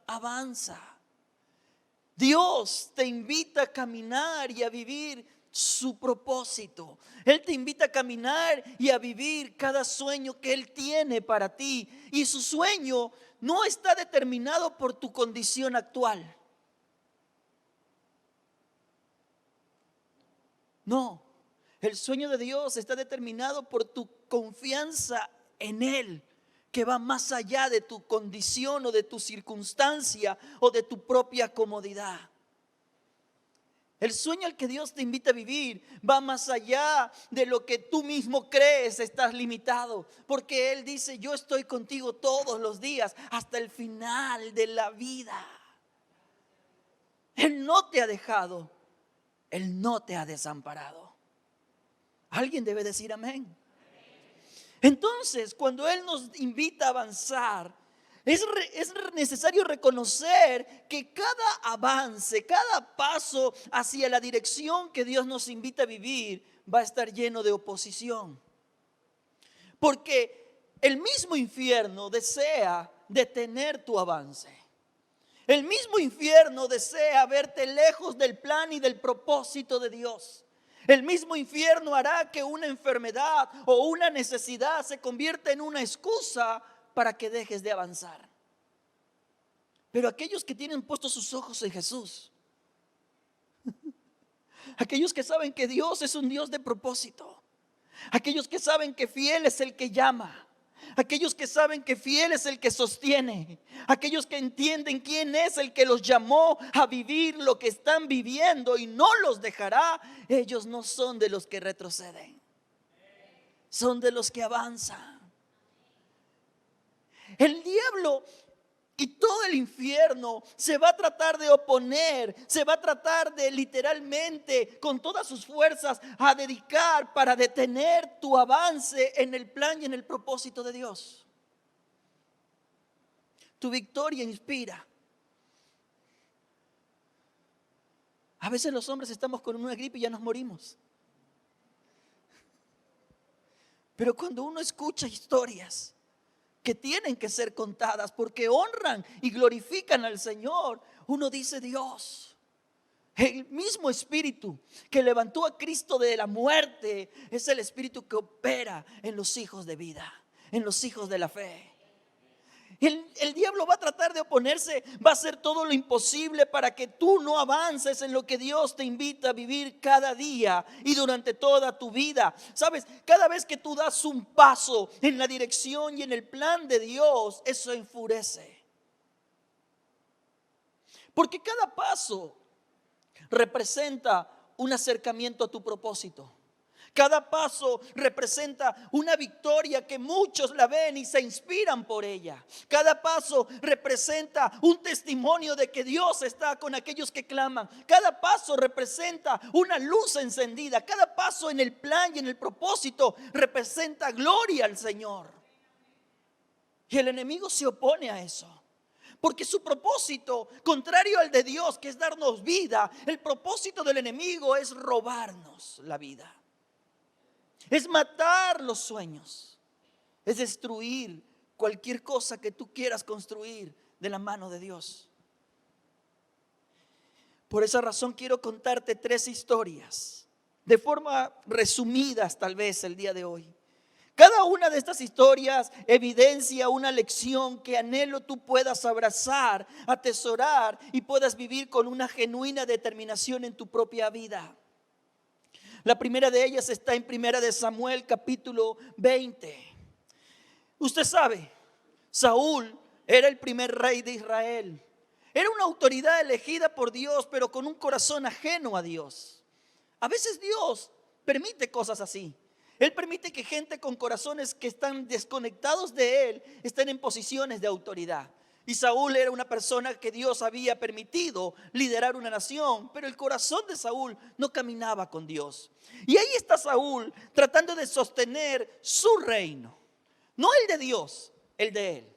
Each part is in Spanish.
avanza. Dios te invita a caminar y a vivir su propósito. Él te invita a caminar y a vivir cada sueño que Él tiene para ti. Y su sueño no está determinado por tu condición actual. No, el sueño de Dios está determinado por tu confianza en Él, que va más allá de tu condición o de tu circunstancia o de tu propia comodidad. El sueño al que Dios te invita a vivir va más allá de lo que tú mismo crees estás limitado, porque Él dice: yo estoy contigo todos los días hasta el final de la vida. Él no te ha dejado, Él no te ha desamparado. Alguien debe decir amén. Entonces, cuando Él nos invita a avanzar, es necesario reconocer que cada avance, cada paso hacia la dirección que Dios nos invita a vivir va a estar lleno de oposición. Porque el mismo infierno desea detener tu avance. El mismo infierno desea verte lejos del plan y del propósito de Dios. El mismo infierno hará que una enfermedad o una necesidad se convierta en una excusa para que dejes de avanzar. Pero aquellos que tienen puestos sus ojos en Jesús, aquellos que saben que Dios es un Dios de propósito, aquellos que saben que fiel es el que llama, aquellos que saben que fiel es el que sostiene, aquellos que entienden quién es el que los llamó a vivir lo que están viviendo y no los dejará, ellos no son de los que retroceden, son de los que avanzan. El diablo y todo el infierno se va a tratar de oponer, se va a tratar de literalmente con todas sus fuerzas a dedicar para detener tu avance en el plan y en el propósito de Dios. Tu victoria inspira. A veces los hombres estamos con una gripe y ya nos morimos. Pero cuando uno escucha historias que tienen que ser contadas porque honran y glorifican al Señor, uno dice: Dios, el mismo Espíritu que levantó a Cristo de la muerte es el Espíritu que opera en los hijos de vida, en los hijos de la fe. El diablo va a tratar de oponerse, va a hacer todo lo imposible para que tú no avances en lo que Dios te invita a vivir cada día y durante toda tu vida. Sabes, cada vez que tú das un paso en la dirección y en el plan de Dios, eso enfurece. Porque cada paso representa un acercamiento a tu propósito. Cada paso representa una victoria que muchos la ven y se inspiran por ella. Cada paso representa un testimonio de que Dios está con aquellos que claman. Cada paso representa una luz encendida. Cada paso en el plan y en el propósito representa gloria al Señor. Y el enemigo se opone a eso. Porque su propósito, contrario al de Dios, que es darnos vida, el propósito del enemigo es robarnos la vida. Es matar los sueños, es destruir cualquier cosa que tú quieras construir de la mano de Dios. Por esa razón quiero contarte 3 historias, de forma resumidas tal vez el día de hoy. Cada una de estas historias evidencia una lección que anhelo tú puedas abrazar, atesorar y puedas vivir con una genuina determinación en tu propia vida. La primera de ellas está en 1 de Samuel capítulo 20. Usted sabe, Saúl era el primer rey de Israel. Era una autoridad elegida por Dios, pero con un corazón ajeno a Dios. A veces Dios permite cosas así. Él permite que gente con corazones que están desconectados de Él estén en posiciones de autoridad. Y Saúl era una persona que Dios había permitido liderar una nación, pero el corazón de Saúl no caminaba con Dios. Y ahí está Saúl tratando de sostener su reino, no el de Dios, el de él.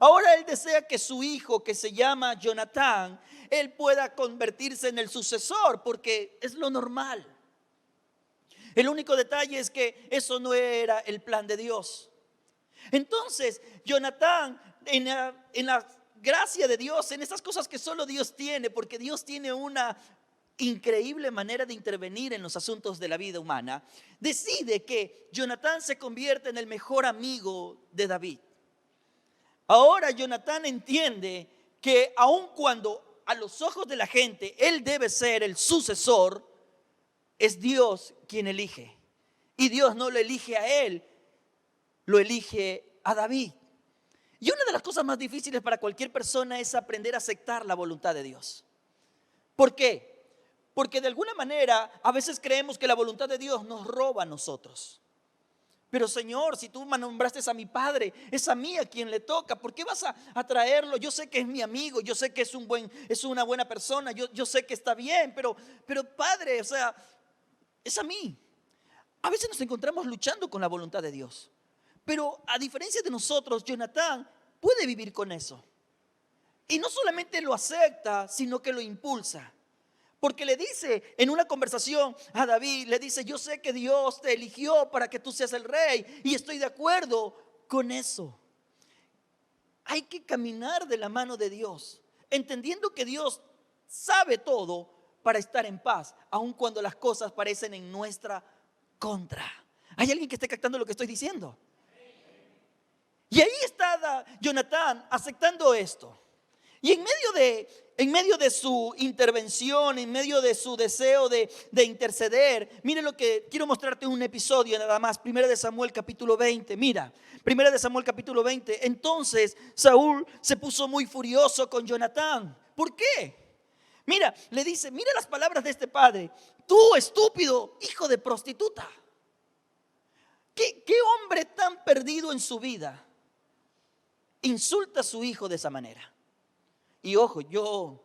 Ahora él desea que su hijo, que se llama Jonatán, él pueda convertirse en el sucesor, porque es lo normal. El único detalle es que eso no era el plan de Dios. Entonces, Jonatán, en la gracia de Dios, en esas cosas que solo Dios tiene, porque Dios tiene una increíble manera de intervenir en los asuntos de la vida humana, decide que Jonatán se convierte en el mejor amigo de David. Ahora Jonatán entiende que aun cuando a los ojos de la gente él debe ser el sucesor, es Dios quien elige. Y Dios no lo elige a él, lo elige a David. Y una de las cosas más difíciles para cualquier persona es aprender a aceptar la voluntad de Dios. ¿Por qué? Porque de alguna manera a veces creemos que la voluntad de Dios nos roba a nosotros. Pero Señor, si tú nombraste a mi padre, es a mí a quien le toca. ¿Por qué vas a traerlo? Yo sé que es mi amigo, yo sé que es una buena persona, yo sé que está bien, pero Padre, o sea, es a mí. A veces nos encontramos luchando con la voluntad de Dios. Pero a diferencia de nosotros, Jonatán puede vivir con eso. Y no solamente lo acepta, sino que lo impulsa. Porque le dice en una conversación a David, le dice, yo sé que Dios te eligió para que tú seas el rey y estoy de acuerdo con eso. Hay que caminar de la mano de Dios, entendiendo que Dios sabe todo para estar en paz, aun cuando las cosas parecen en nuestra contra. ¿Hay alguien que esté captando lo que estoy diciendo? Y ahí está Jonatán aceptando esto. Y en medio de su intervención, en medio de su deseo de interceder, mire lo que quiero mostrarte, un episodio nada más. 1 de Samuel capítulo 20. Mira, 1 de Samuel capítulo 20. Entonces Saúl se puso muy furioso con Jonatán. ¿Por qué? Mira, le dice, mira las palabras de este padre. Tú, estúpido, hijo de prostituta. ¿Qué hombre tan perdido en su vida insulta a su hijo de esa manera? Y ojo, yo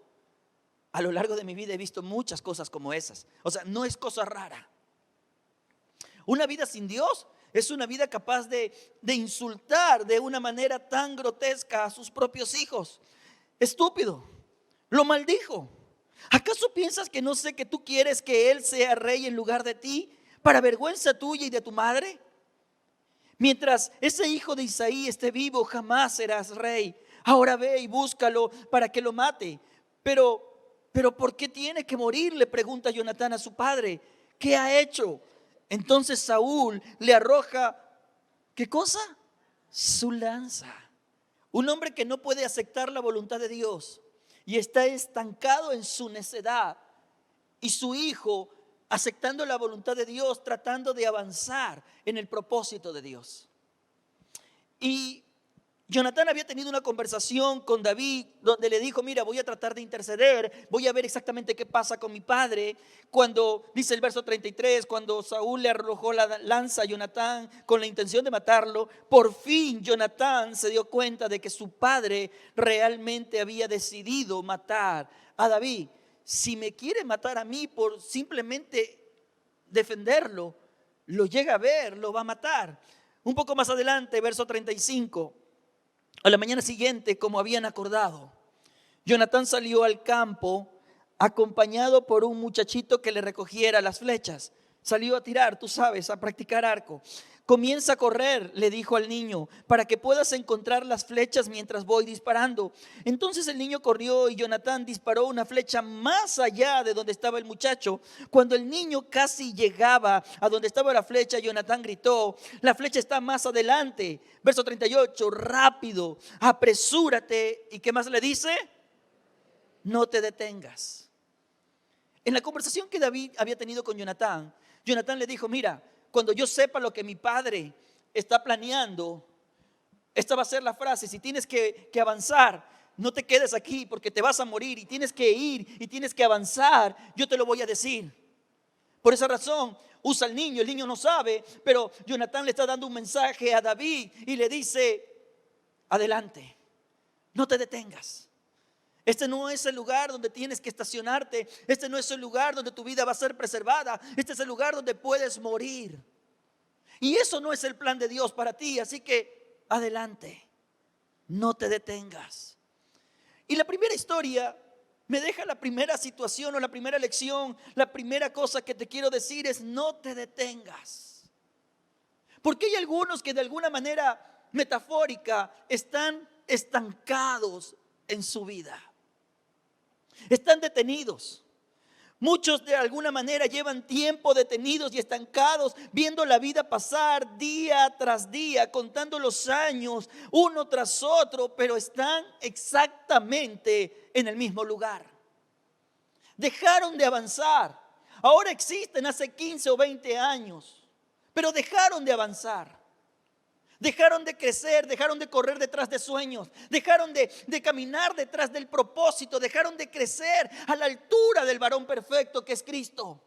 a lo largo de mi vida he visto muchas cosas como esas. O sea, no es cosa rara. Una vida sin Dios es una vida capaz de insultar de una manera tan grotesca a sus propios hijos. Estúpido, lo maldijo. ¿Acaso piensas que no sé que tú quieres que él sea rey en lugar de ti, para vergüenza tuya y de tu madre? Mientras ese hijo de Isaí esté vivo, jamás serás rey. Ahora ve y búscalo para que lo mate. Pero ¿por qué tiene que morir?, le pregunta Jonatán a su padre. ¿Qué ha hecho? Entonces Saúl le arroja, ¿qué cosa? Su lanza. Un hombre que no puede aceptar la voluntad de Dios y está estancado en su necedad. Y su hijo aceptando la voluntad de Dios, tratando de avanzar en el propósito de Dios. Y Jonatán había tenido una conversación con David donde le dijo, mira, voy a tratar de interceder, voy a ver exactamente qué pasa con mi padre. Cuando, dice el verso 33, cuando Saúl le arrojó la lanza a Jonatán con la intención de matarlo, por fin Jonatán se dio cuenta de que su padre realmente había decidido matar a David. Si me quiere matar a mí por simplemente defenderlo, lo llega a ver, lo va a matar. Un poco más adelante, verso 35. A la mañana siguiente, como habían acordado, Jonatán salió al campo acompañado por un muchachito que le recogiera las flechas. Salió a tirar, tú sabes, a practicar arco. Comienza a correr, le dijo al niño, para que puedas encontrar las flechas mientras voy disparando. Entonces el niño corrió y Jonatán disparó una flecha más allá de donde estaba el muchacho. Cuando el niño casi llegaba a donde estaba la flecha, Jonatán gritó, la flecha está más adelante. Verso 38, rápido, apresúrate. ¿Y qué más le dice? No te detengas. En la conversación que David había tenido con Jonatán, Jonatán le dijo, mira, cuando yo sepa lo que mi padre está planeando, esta va a ser la frase, si tienes que avanzar, no te quedes aquí porque te vas a morir y tienes que ir y tienes que avanzar, yo te lo voy a decir. Por esa razón usa al niño, el niño no sabe, pero Jonatán le está dando un mensaje a David y le dice, adelante, no te detengas. Este no es el lugar donde tienes que estacionarte. Este no es el lugar donde tu vida va a ser preservada. Este es el lugar donde puedes morir. Y eso no es el plan de Dios para ti. Así que adelante, no te detengas. Y la primera historia me deja la primera situación o la primera lección. La primera cosa que te quiero decir es no te detengas. Porque hay algunos que de alguna manera metafórica están estancados en su vida. Están detenidos. Muchos de alguna manera llevan tiempo detenidos y estancados, viendo la vida pasar día tras día, contando los años uno tras otro, pero están exactamente en el mismo lugar. Dejaron de avanzar. Ahora existen hace 15 o 20 años, pero dejaron de avanzar. Dejaron de crecer, dejaron de correr detrás de sueños, dejaron de caminar detrás del propósito, dejaron de crecer a la altura del varón perfecto que es Cristo.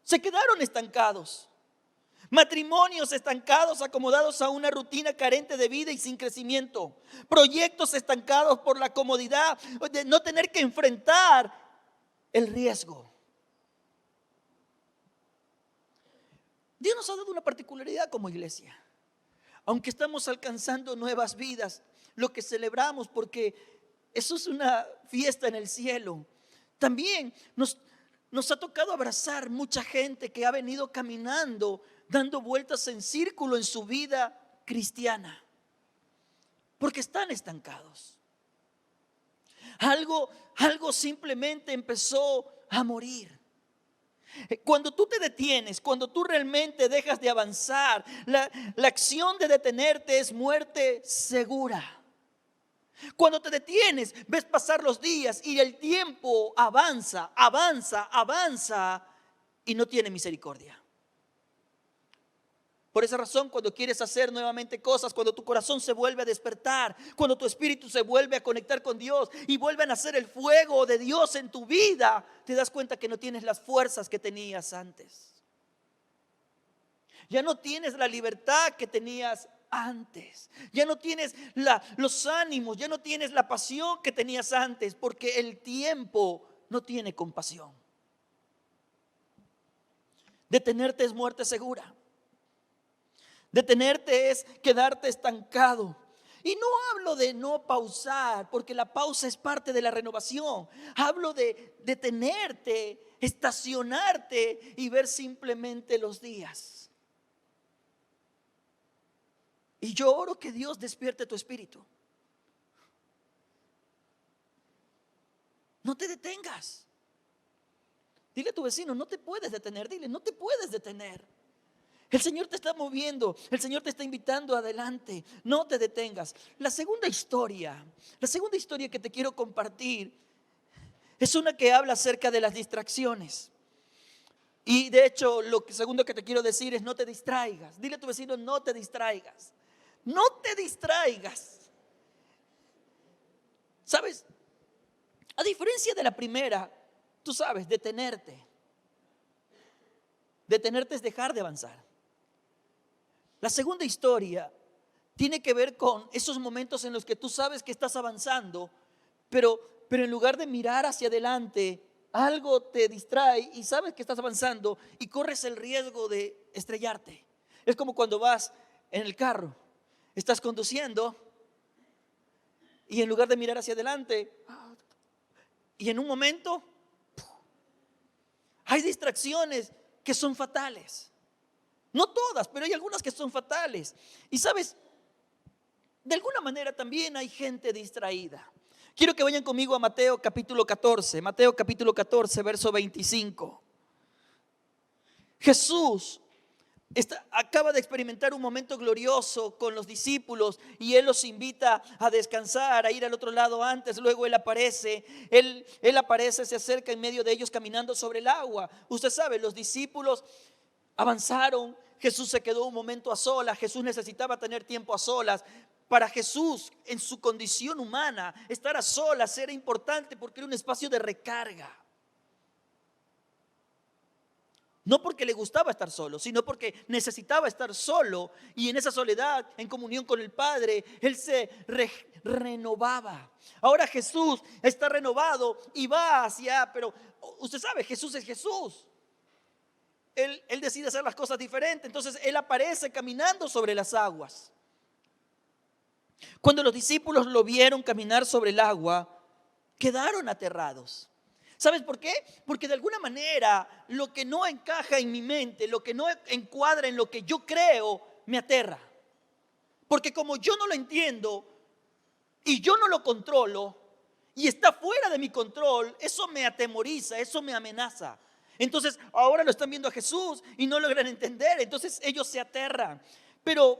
Se quedaron estancados. Matrimonios estancados, acomodados a una rutina carente de vida y sin crecimiento. Proyectos estancados por la comodidad de no tener que enfrentar el riesgo. Dios nos ha dado una particularidad como iglesia. Aunque estamos alcanzando nuevas vidas, lo que celebramos, porque eso es una fiesta en el cielo, también nos ha tocado abrazar mucha gente que ha venido caminando, dando vueltas en círculo en su vida cristiana, porque están estancados. Algo simplemente empezó a morir. Cuando tú te detienes, cuando tú realmente dejas de avanzar, la acción de detenerte es muerte segura. Cuando te detienes, ves pasar los días y el tiempo avanza y no tiene misericordia. Por esa razón, cuando quieres hacer nuevamente cosas, cuando tu corazón se vuelve a despertar, cuando tu espíritu se vuelve a conectar con Dios y vuelve a nacer el fuego de Dios en tu vida, te das cuenta que no tienes las fuerzas que tenías antes. Ya no tienes la libertad que tenías antes. Ya no tienes los ánimos, ya no tienes la pasión que tenías antes, porque el tiempo no tiene compasión. Detenerte es muerte segura. Detenerte es quedarte estancado. Y no hablo de no pausar, porque la pausa es parte de la renovación. Hablo de detenerte, estacionarte y ver simplemente los días. Y yo oro que Dios despierte tu espíritu. No te detengas. Dile a tu vecino, no te puedes detener. Dile, no te puedes detener. El Señor te está moviendo, el Señor te está invitando adelante. No te detengas. La segunda historia que te quiero compartir es una que habla acerca de las distracciones. Y de hecho, segundo que te quiero decir es no te distraigas. Dile a tu vecino, no te distraigas. No te distraigas. ¿Sabes? A diferencia de la primera, tú sabes, detenerte. Detenerte es dejar de avanzar. La segunda historia tiene que ver con esos momentos en los que tú sabes que estás avanzando, pero en lugar de mirar hacia adelante, algo te distrae y sabes que estás avanzando y corres el riesgo de estrellarte. Es como cuando vas en el carro, estás conduciendo y en lugar de mirar hacia adelante, y en un momento hay distracciones que son fatales. No todas, pero hay algunas que son fatales. Y sabes, de alguna manera también hay gente distraída. Quiero que vayan conmigo a Mateo capítulo 14, verso 25. Jesús acaba de experimentar un momento glorioso con los discípulos y Él los invita a descansar, a ir al otro lado antes. Luego Él aparece, se acerca en medio de ellos caminando sobre el agua. Usted sabe, los discípulos avanzaron, Jesús se quedó un momento a solas. Jesús necesitaba tener tiempo a solas. Para Jesús, en su condición humana, estar a solas era importante porque era un espacio de recarga. No porque le gustaba estar solo, sino porque necesitaba estar solo. Y en esa soledad, en comunión con el Padre, Él se renovaba. Ahora Jesús está renovado y va pero usted sabe, Jesús es Jesús. Él decide hacer las cosas diferentes. Entonces Él aparece caminando sobre las aguas. Cuando los discípulos lo vieron caminar sobre el agua, quedaron aterrados. ¿Sabes por qué? Porque de alguna manera lo que no encaja en mi mente, lo que no encuadra en lo que yo creo, me aterra. Porque como yo no lo entiendo, y yo no lo controlo y está fuera de mi control, eso me atemoriza, eso me amenaza. Entonces ahora lo están viendo a Jesús y no logran entender, entonces ellos se aterran. Pero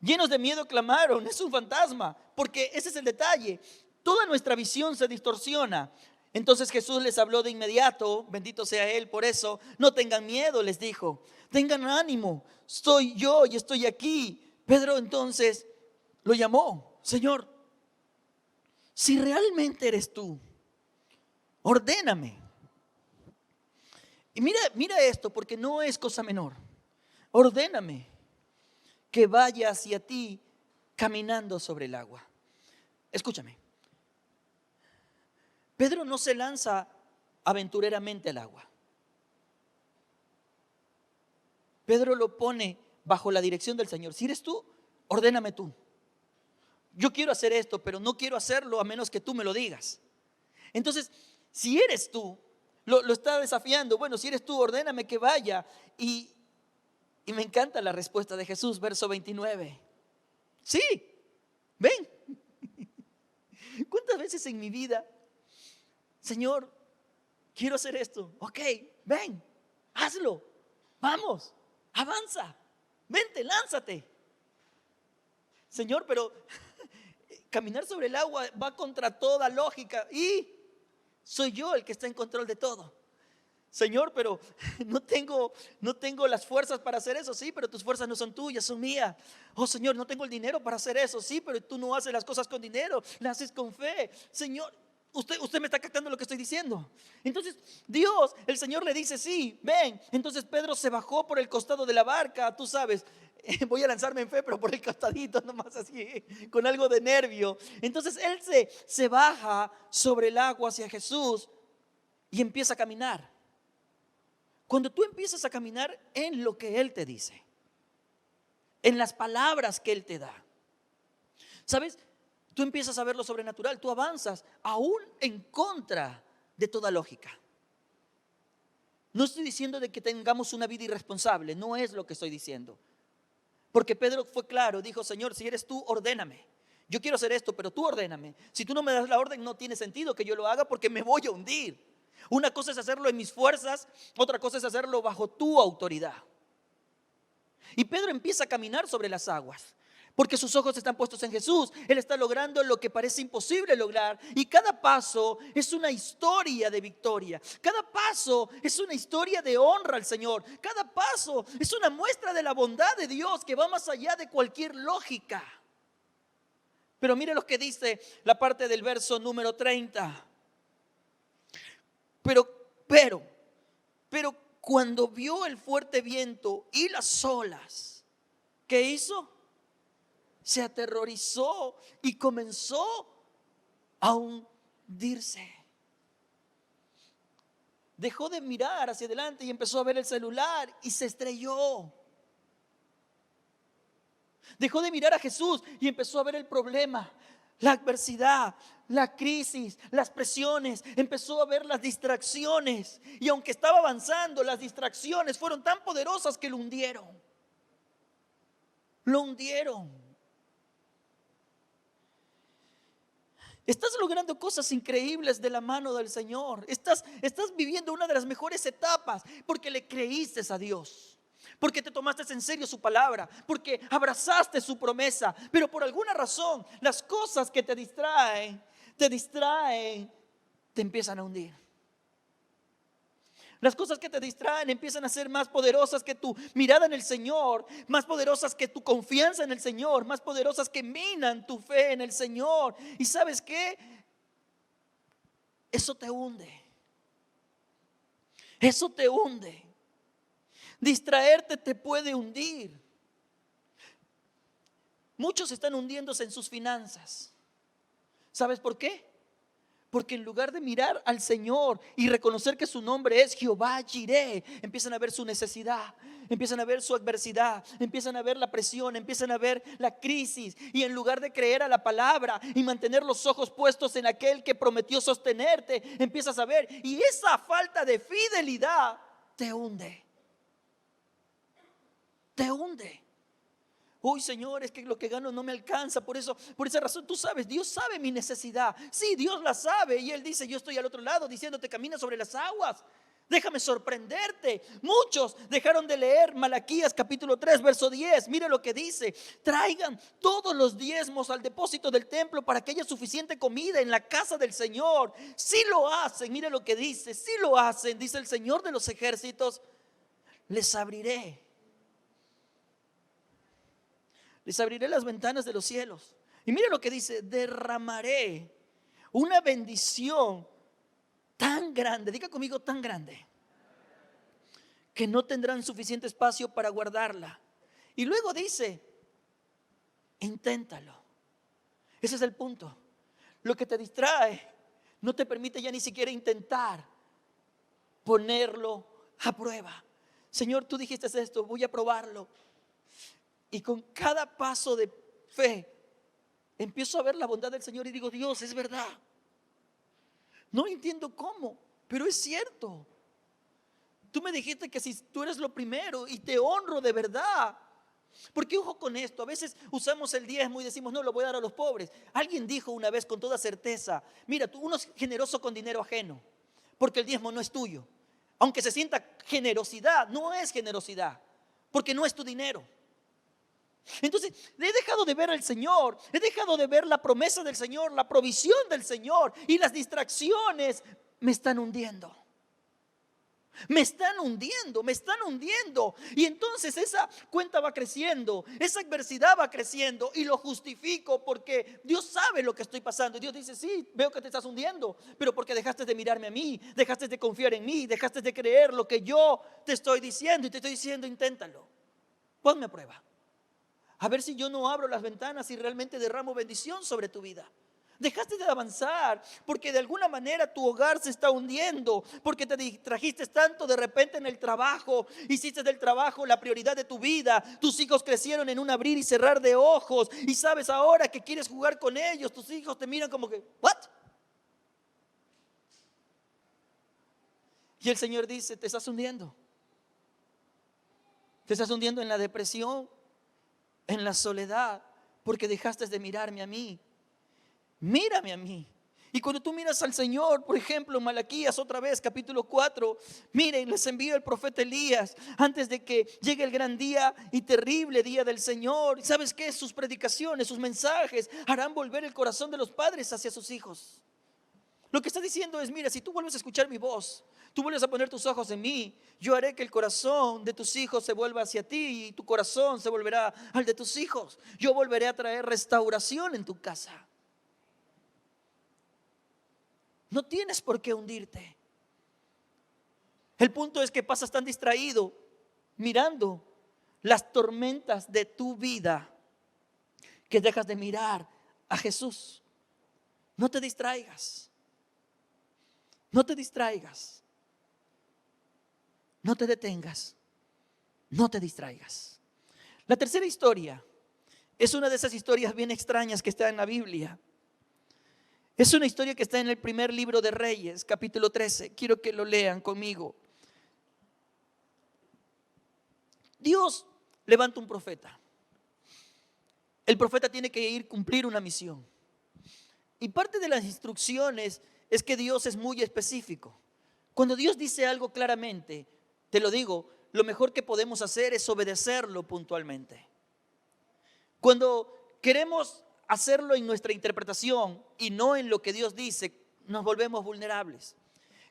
llenos de miedo clamaron, es un fantasma, porque ese es el detalle. Toda nuestra visión se distorsiona. Entonces Jesús les habló de inmediato, bendito sea Él por eso. No tengan miedo, les dijo, tengan ánimo, soy yo y estoy aquí. Pedro entonces lo llamó, Señor, si realmente eres tú, ordéname. Y mira esto, porque no es cosa menor. Ordéname que vaya hacia ti caminando sobre el agua. Escúchame. Pedro no se lanza aventureramente al agua. Pedro lo pone bajo la dirección del Señor. Si eres tú, ordéname tú. Yo quiero hacer esto, pero no quiero hacerlo a menos que tú me lo digas. Entonces, si eres tú, lo está desafiando. Bueno, si eres tú, ordéname que vaya. Y me encanta la respuesta de Jesús, verso 29. Sí, ven. ¿Cuántas veces en mi vida, Señor, quiero hacer esto? Ok, ven, hazlo. Vamos, avanza. Vente, lánzate. Señor, pero caminar sobre el agua va contra toda lógica y soy yo el que está en control de todo. Señor, pero no tengo las fuerzas para hacer eso. Sí, pero tus fuerzas no son tuyas, son mías. Oh Señor, no tengo el dinero para hacer eso. Sí, pero tú no haces las cosas con dinero, las haces con fe. Señor, usted me está captando lo que estoy diciendo. Entonces Dios, el Señor le dice, sí, ven. Entonces Pedro se bajó por el costado de la barca. Tú sabes, voy a lanzarme en fe, pero por el costadito, nomás así, con algo de nervio. Entonces él se baja sobre el agua hacia Jesús y empieza a caminar. Cuando tú empiezas a caminar en lo que Él te dice, en las palabras que Él te da, ¿sabes? Tú empiezas a ver lo sobrenatural, tú avanzas aún en contra de toda lógica. No estoy diciendo de que tengamos una vida irresponsable, no es lo que estoy diciendo. Porque Pedro fue claro, dijo, Señor, si eres tú, ordéname. Yo quiero hacer esto, pero tú ordéname. Si tú no me das la orden, no tiene sentido que yo lo haga porque me voy a hundir. Una cosa es hacerlo en mis fuerzas, otra cosa es hacerlo bajo tu autoridad. Y Pedro empieza a caminar sobre las aguas, porque sus ojos están puestos en Jesús. Él está logrando lo que parece imposible lograr. Y cada paso es una historia de victoria. Cada paso es una historia de honra al Señor. Cada paso es una muestra de la bondad de Dios que va más allá de cualquier lógica. Pero mire lo que dice la parte del verso número 30. Pero cuando vio el fuerte viento y las olas, ¿qué hizo? Se aterrorizó y comenzó a hundirse. Dejó de mirar hacia adelante y empezó a ver el celular y se estrelló. Dejó de mirar a Jesús y empezó a ver el problema, la adversidad, la crisis, las presiones. Empezó a ver las distracciones. Y aunque estaba avanzando, las distracciones fueron tan poderosas que lo hundieron. Lo hundieron. Estás logrando cosas increíbles de la mano del Señor. Estás viviendo una de las mejores etapas porque le creíste a Dios. Porque te tomaste en serio su palabra, porque abrazaste su promesa. Pero por alguna razón, las cosas que te distraen, te empiezan a hundir. Las cosas que te distraen empiezan a ser más poderosas que tu mirada en el Señor, más poderosas que tu confianza en el Señor, más poderosas que minan tu fe en el Señor. ¿Y sabes qué? Eso te hunde. Eso te hunde. Distraerte te puede hundir. Muchos están hundiéndose en sus finanzas. ¿Sabes por qué? Porque en lugar de mirar al Señor y reconocer que su nombre es Jehová Jireh, empiezan a ver su necesidad, empiezan a ver su adversidad, empiezan a ver la presión, empiezan a ver la crisis. Y en lugar de creer a la palabra y mantener los ojos puestos en aquel que prometió sostenerte, empiezas a ver, y esa falta de fidelidad te hunde. Te hunde. Uy, Señor, es que lo que gano no me alcanza. Por esa razón, tú sabes, Dios sabe mi necesidad. Sí, Dios la sabe. Y Él dice, yo estoy al otro lado diciéndote, camina sobre las aguas. Déjame sorprenderte. Muchos dejaron de leer Malaquías capítulo 3 verso 10. Mire lo que dice: traigan todos los diezmos al depósito del templo para que haya suficiente comida en la casa del Señor. Si lo hacen, mire lo que dice, si lo hacen, dice el Señor de los ejércitos, les abriré las ventanas de los cielos. Y mire lo que dice: derramaré una bendición tan grande, diga conmigo, tan grande, que no tendrán suficiente espacio para guardarla. Y luego dice, inténtalo. Ese es el punto. Lo que te distrae no te permite ya ni siquiera intentar ponerlo a prueba. Señor, tú dijiste esto, voy a probarlo. Y con cada paso de fe empiezo a ver la bondad del Señor y digo, Dios, es verdad. No entiendo cómo, pero es cierto. Tú me dijiste que si tú eres lo primero, y te honro de verdad. Porque ojo con esto, a veces usamos el diezmo y decimos, no, lo voy a dar a los pobres. Alguien dijo una vez con toda certeza, mira, uno es generoso con dinero ajeno, porque el diezmo no es tuyo. Aunque se sienta generosidad, no es generosidad, porque no es tu dinero. Entonces he dejado de ver al Señor, he dejado de ver la promesa del Señor, la provisión del Señor, y las distracciones me están hundiendo. Me están hundiendo, me están hundiendo. Y entonces esa cuenta va creciendo, esa adversidad va creciendo, y lo justifico porque Dios sabe lo que estoy pasando. Y Dios dice, sí, veo que te estás hundiendo, pero porque dejaste de mirarme a mí, dejaste de confiar en mí, dejaste de creer lo que yo te estoy diciendo. Y te estoy diciendo, inténtalo, ponme a prueba, a ver si yo no abro las ventanas y realmente derramo bendición sobre tu vida. Dejaste de avanzar porque de alguna manera tu hogar se está hundiendo, porque te distrajiste tanto de repente en el trabajo, hiciste del trabajo la prioridad de tu vida. Tus hijos crecieron en un abrir y cerrar de ojos, y sabes ahora que quieres jugar con ellos. Tus hijos te miran como que, ¿what? Y el Señor dice, te estás hundiendo. Te estás hundiendo en la depresión, en la soledad, porque dejaste de mirarme a mí. Mírame a mí. Y cuando tú miras al Señor, por ejemplo, Malaquías otra vez, capítulo 4, miren, les envío el profeta Elías antes de que llegue el gran día y terrible día del Señor. ¿Sabes qué? Sus predicaciones, sus mensajes harán volver el corazón de los padres hacia sus hijos. Lo que está diciendo es, mira, si tú vuelves a escuchar mi voz, tú vuelves a poner tus ojos en mí, yo haré que el corazón de tus hijos se vuelva hacia ti, y tu corazón se volverá al de tus hijos. Yo volveré a traer restauración en tu casa. No tienes por qué hundirte. El punto es que pasas tan distraído mirando las tormentas de tu vida que dejas de mirar a Jesús. No te distraigas. No te distraigas. No te detengas. No te distraigas. La tercera historia es una de esas historias bien extrañas que está en la Biblia. Es una historia que está en el primer libro de Reyes, capítulo 13. Quiero que lo lean conmigo. Dios levanta un profeta. El profeta tiene que ir a cumplir una misión. Y parte de las instrucciones es que Dios es muy específico. Cuando Dios dice algo claramente, te lo digo, lo mejor que podemos hacer es obedecerlo puntualmente. Cuando queremos hacerlo en nuestra interpretación y no en lo que Dios dice, nos volvemos vulnerables.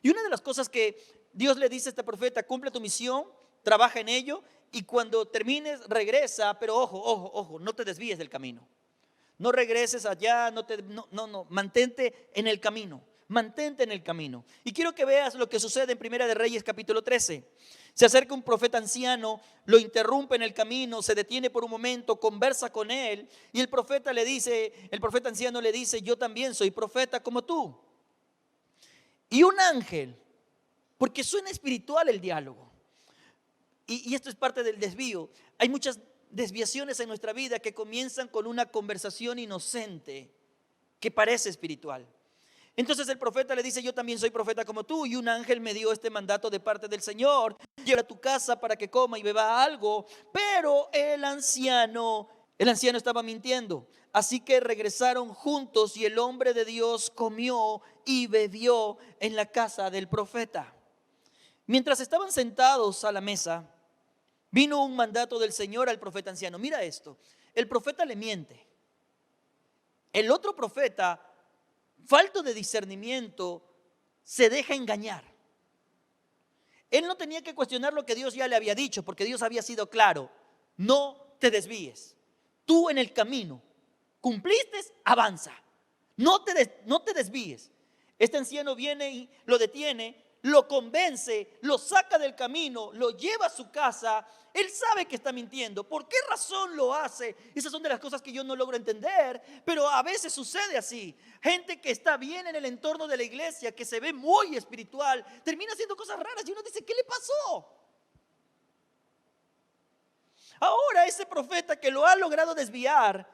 Y una de las cosas que Dios le dice a este profeta: cumple tu misión, trabaja en ello, y cuando termines regresa, pero ojo, no te desvíes del camino. No regreses allá, mantente en el camino. Mantente en el camino. Y quiero que veas lo que sucede en Primera de Reyes capítulo 13. Se acerca un profeta anciano, lo interrumpe en el camino, se detiene por un momento, conversa con él, y el profeta anciano le dice: yo también soy profeta como tú. Y un ángel, porque suena espiritual el diálogo, y esto es parte del desvío. Hay muchas desviaciones en nuestra vida que comienzan con una conversación inocente que parece espiritual. Entonces el profeta le dice: yo también soy profeta como tú, y un ángel me dio este mandato de parte del Señor: lleva a tu casa para que coma y beba algo. Pero el anciano El anciano estaba mintiendo. Así que regresaron juntos y el hombre de Dios comió y bebió en la casa del profeta. Mientras estaban sentados a la mesa, vino un mandato del Señor al profeta anciano. Mira esto, el profeta le miente. El otro profeta, falto de discernimiento, se deja engañar. Él no tenía que cuestionar lo que Dios ya le había dicho, porque Dios había sido claro: no te desvíes. Tú en el camino cumpliste, avanza. No te desvíes. Este anciano viene y lo detiene, lo convence, lo saca del camino, lo lleva a su casa. Él sabe que está mintiendo. ¿Por qué razón lo hace? Esas son de las cosas que yo no logro entender, pero a veces sucede así. Gente que está bien en el entorno de la iglesia, que se ve muy espiritual, termina haciendo cosas raras y uno dice: ¿qué le pasó? Ahora ese profeta que lo ha logrado desviar,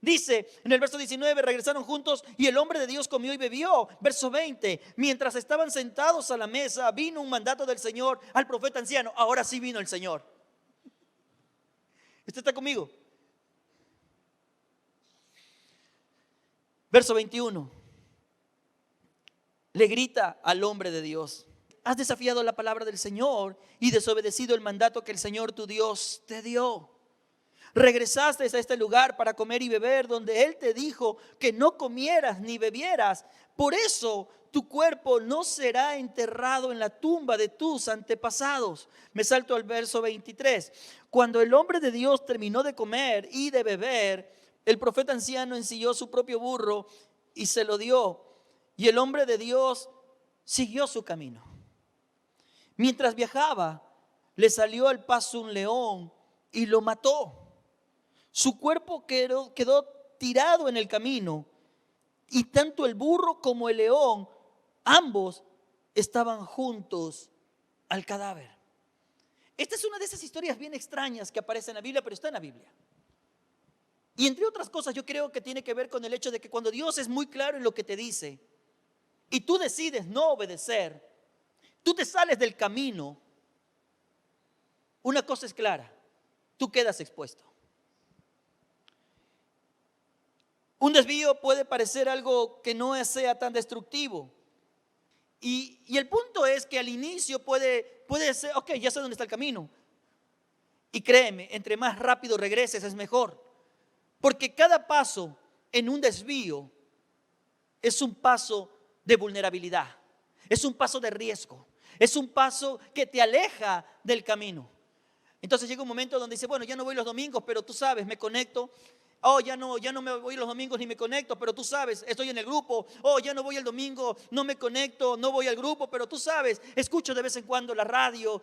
dice en el verso 19, regresaron juntos y el hombre de Dios comió y bebió. Verso 20, mientras estaban sentados a la mesa, vino un mandato del Señor al profeta anciano. Ahora sí vino el Señor. ¿Usted está conmigo? Verso 21, le grita al hombre de Dios: has desafiado la palabra del Señor y desobedecido el mandato que el Señor tu Dios te dio. Regresaste a este lugar para comer y beber, donde Él te dijo que no comieras ni bebieras. Por eso tu cuerpo no será enterrado en la tumba de tus antepasados. Me salto al verso 23. Cuando el hombre de Dios terminó de comer y de beber, el profeta anciano ensilló su propio burro y se lo dio. Y el hombre de Dios siguió su camino. Mientras viajaba, le salió al paso un león y lo mató. Su cuerpo quedó tirado en el camino, y tanto el burro como el león, ambos estaban juntos al cadáver. Esta es una de esas historias bien extrañas que aparece en la Biblia, pero está en la Biblia. Y entre otras cosas, yo creo que tiene que ver con el hecho de que cuando Dios es muy claro en lo que te dice y tú decides no obedecer, tú te sales del camino, una cosa es clara: tú quedas expuesto. Un desvío puede parecer algo que no sea tan destructivo. Y el punto es que al inicio puede ser: ok, ya sé dónde está el camino. Y créeme, entre más rápido regreses es mejor. Porque cada paso en un desvío es un paso de vulnerabilidad. Es un paso de riesgo. Es un paso que te aleja del camino. Entonces llega un momento donde dice: bueno, ya no voy los domingos, pero tú sabes, me conecto. Oh, ya no me voy los domingos ni me conecto, pero tú sabes, estoy en el grupo. Oh, ya no voy el domingo, no me conecto, no voy al grupo, pero tú sabes, escucho de vez en cuando la radio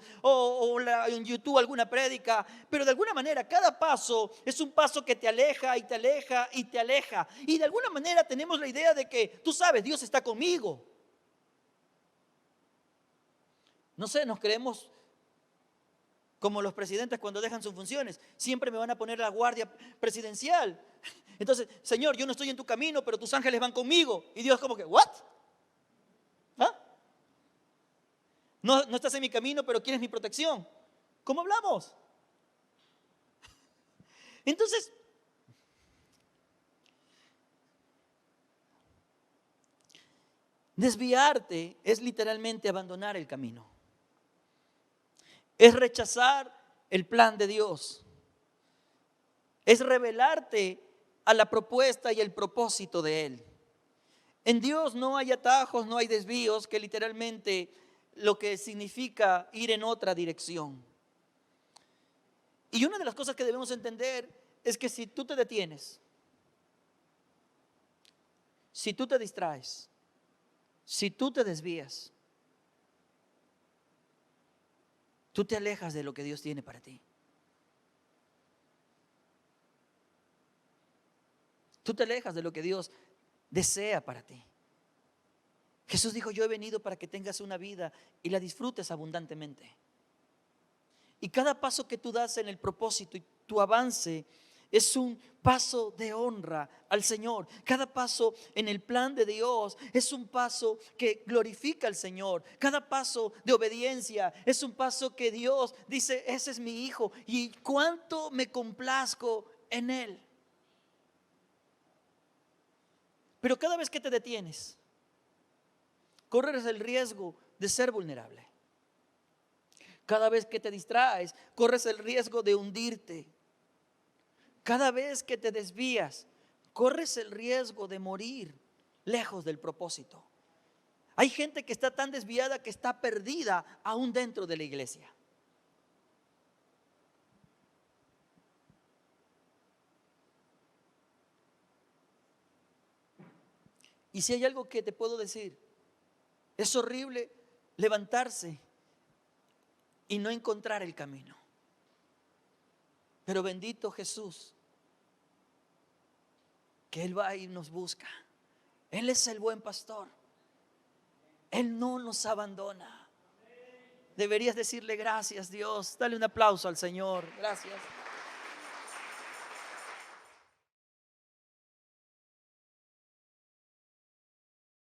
en YouTube alguna prédica. Pero de alguna manera cada paso es un paso que te aleja y te aleja y te aleja. Y de alguna manera tenemos la idea de que, tú sabes, Dios está conmigo. No sé, nos creemos como los presidentes cuando dejan sus funciones: siempre me van a poner la guardia presidencial. Entonces: Señor, yo no estoy en tu camino, pero tus ángeles van conmigo. Y Dios como que: ¿what? ¿Ah? No estás en mi camino, pero quieres mi protección. ¿Cómo hablamos? Entonces, desviarte es literalmente abandonar el camino. Es rechazar el plan de Dios. Es rebelarte a la propuesta y el propósito de Él. En Dios no hay atajos, no hay desvíos, que literalmente lo que significa ir en otra dirección. Y una de las cosas que debemos entender es que si tú te detienes, si tú te distraes, si tú te desvías, tú te alejas de lo que Dios tiene para ti. Tú te alejas de lo que Dios desea para ti. Jesús dijo: yo he venido para que tengas una vida y la disfrutes abundantemente. Y cada paso que tú das en el propósito y tu avance es un paso de honra al Señor. Cada paso en el plan de Dios es un paso que glorifica al Señor. Cada paso de obediencia es un paso que Dios dice: ese es mi hijo y cuánto me complazco en Él. Pero cada vez que te detienes, corres el riesgo de ser vulnerable. Cada vez que te distraes, corres el riesgo de hundirte. Cada vez que te desvías, corres el riesgo de morir lejos del propósito. Hay gente que está tan desviada que está perdida aún dentro de la iglesia. Y si hay algo que te puedo decir, es horrible levantarse y no encontrar el camino. Pero bendito Jesús, que Él va y nos busca. Él es el buen pastor. Él no nos abandona. Deberías decirle gracias, Dios. Dale un aplauso al Señor. Gracias.